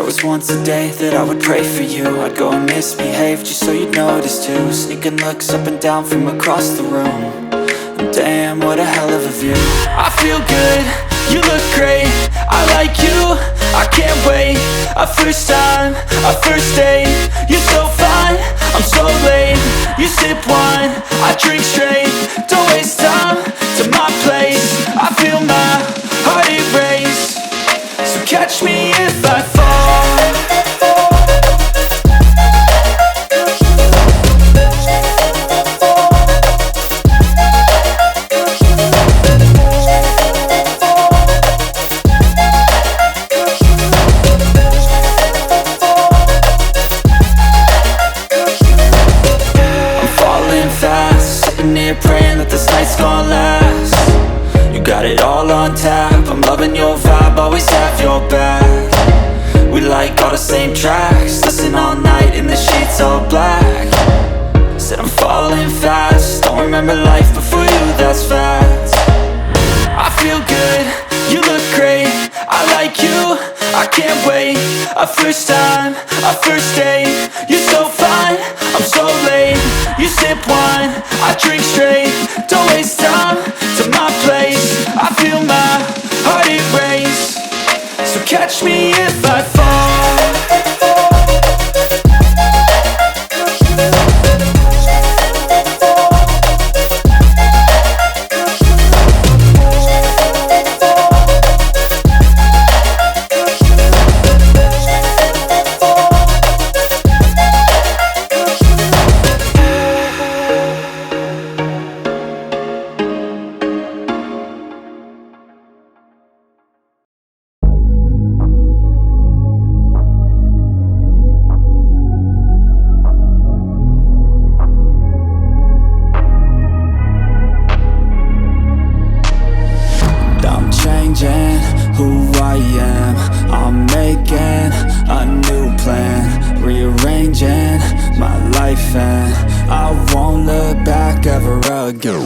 was once a day that I would pray for you. I'd go and misbehave just so you'd notice too. Sneaking looks up and down from across the room. And damn, what a hell of a view. I feel good, you look great, I like you, I can't wait. A first time, a first date, you're so fine, I'm so late. You sip wine, I drink straight. Don't waste time to my place. I feel my heart erase. So catch me if I fall. Praying that this night's gonna last. You got it all on tap, I'm loving your vibe, always have your back. We like all the same tracks, listen all night in the sheets all black. Said I'm falling fast, don't remember life before you, that's fact. I feel good, you look great, I like you, I can't wait. A first time, a first date, you're so fine, I'm so late. You sip wine, I drink straight. Don't waste time to my place. I feel my heart erase. So catch me if I fall. Who I am, I'm making a new plan, rearranging my life, and I won't look back ever again.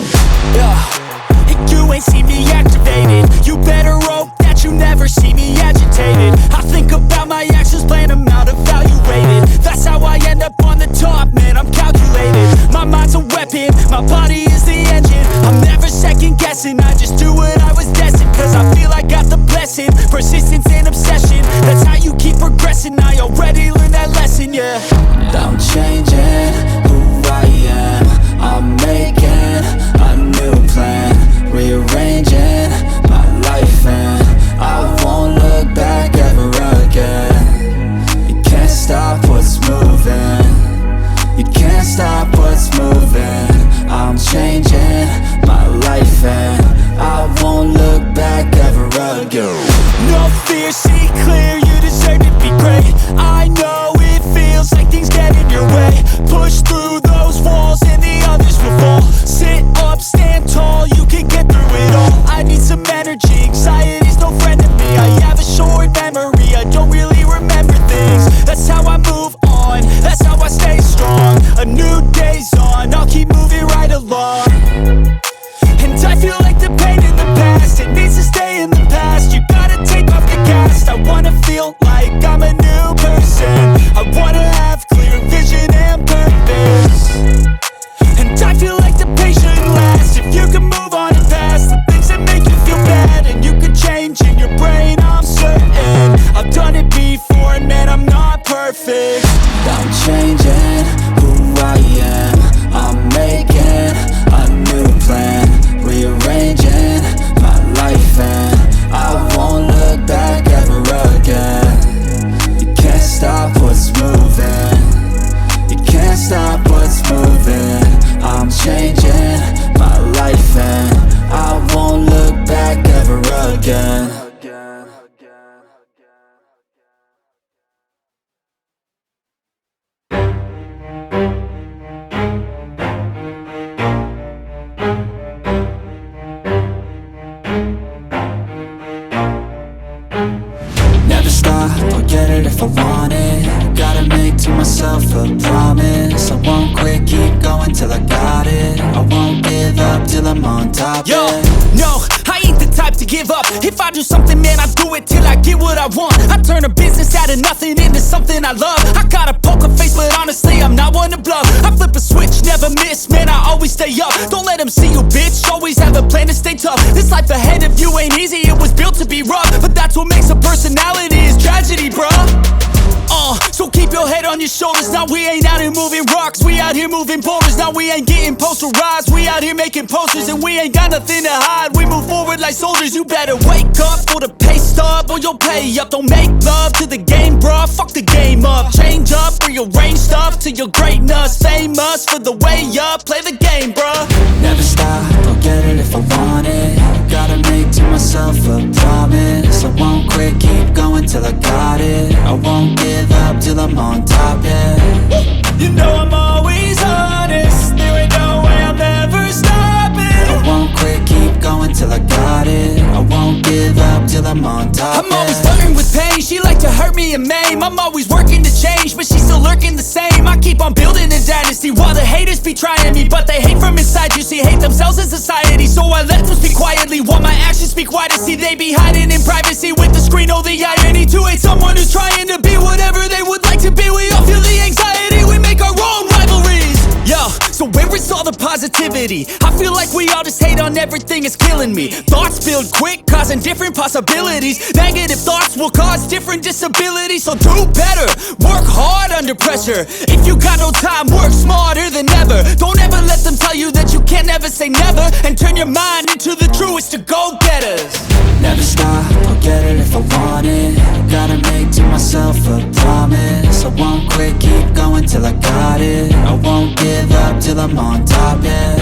And you ain't see me activated. You better hope that you never see me agitated. I think about my actions, plan them out, evaluated. That's how I end up on the top, man, I'm calculated. My mind's a weapon, my body is the engine. I'm never second guessing, I just do what I was destined. Cause I feel I got the blessing, persistence and obsession. That's how you keep progressing, I already learned that lesson, yeah. I'm changing who I am, I'm making a new plan, rearranging my life, and I won't look back ever again. You can't stop what's moving, you can't stop what's moving. I'm changing my life, and I won't look back ever again. No fear, see clear, you deserve to be great. I know it feels like things get in your way. Push through those walls and the others will fall. Sit up, stand tall, you can get through it all. I need some energy, anxiety's no friend to me. I have a short memory, I don't really remember things. That's how I move on, that's how I stay strong. A new day's on, I'll keep moving right along. And I feel like the pain in the past, it needs to stay in the past. You gotta take off the cast. I wanna feel like I'm a new person. I wanna have clear vision and purpose. And I feel like the pain shouldn't last. If you can move on and past the things that make you feel bad, and you can change in your brain, I'm certain. I've done it before and man, I'm not perfect. I'm changing who I am, I'm making a new plan, rearranging my life, and I won't look back ever again. You can't stop what's moving, you can't stop what's moving. I'm changing my life, and I won't look back ever again. Never stop, I'll get it if I want it. Gotta make to myself a promise. I won't quit, keep going till I got it. I won't give up till I'm on top. Yo, no, I ain't the type to give up. If I do something, man, I do it till I get what I want. I turn a business out of nothing into something I love. I got a poker face, but honestly, I'm not one to bluff. I flip a switch, never miss, man, I always stay up. Don't let them see you, bitch, always have a plan to stay tough. This life ahead of you ain't easy, it was built to be rough. But that's what makes a personality, is tragedy, bruh. So keep your head on your shoulders. Now we ain't out here moving rocks, we out here moving boulders. Now we ain't getting posterized, we out here making posters. And we ain't got nothing to hide, we move forward like soldiers. You better wake up for the pay stub, or you'll pay up. Don't make love to the game, bruh, fuck the game up. Change up, rearrange stuff to your greatness. Famous for the way up, play the game, bruh. Never stop, I'll get it if I want it. Gotta make to myself a promise. I won't quit, keep going till I got it. I won't give up till I'm on top, yeah. You know I'm always honest, there ain't no way I'm ever stopping. I won't quit, keep going till I got it. I won't give up till I'm on top, I'm always flirting with pain, she like to hurt me and maim. I'm always working to change, but she's still lurking the same. I keep on building a dynasty while the haters be trying me. But they hate from inside, you see, hate themselves in society. So I let them speak quietly while my actions speak wider. See, they be hiding in privacy with the screen, oh the irony. To hate someone who's trying to be whatever they would like to be. We all feel the anxiety, we make our own rivalries. Yo, so where is all the positivity? I feel like we all just hate on everything, it's killing me. Thoughts build quick, causing different possibilities. Negative thoughts will cause different disabilities. So do better, work hard under pressure. If you got no time, work smarter than ever. Don't ever let them tell you that you can't never say never. And turn your mind into the truest of go-getters. Never stop, I'll get it if I want it. Gotta make to myself a promise. I won't quit, keep going till I got it. I won't give up till I'm on top, yeah.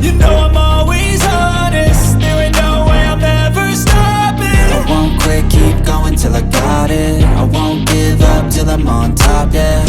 You know I'm always honest, there ain't no way I'm ever stopping. I won't quit, keep going till I got it. I won't give up till I'm on top, yeah.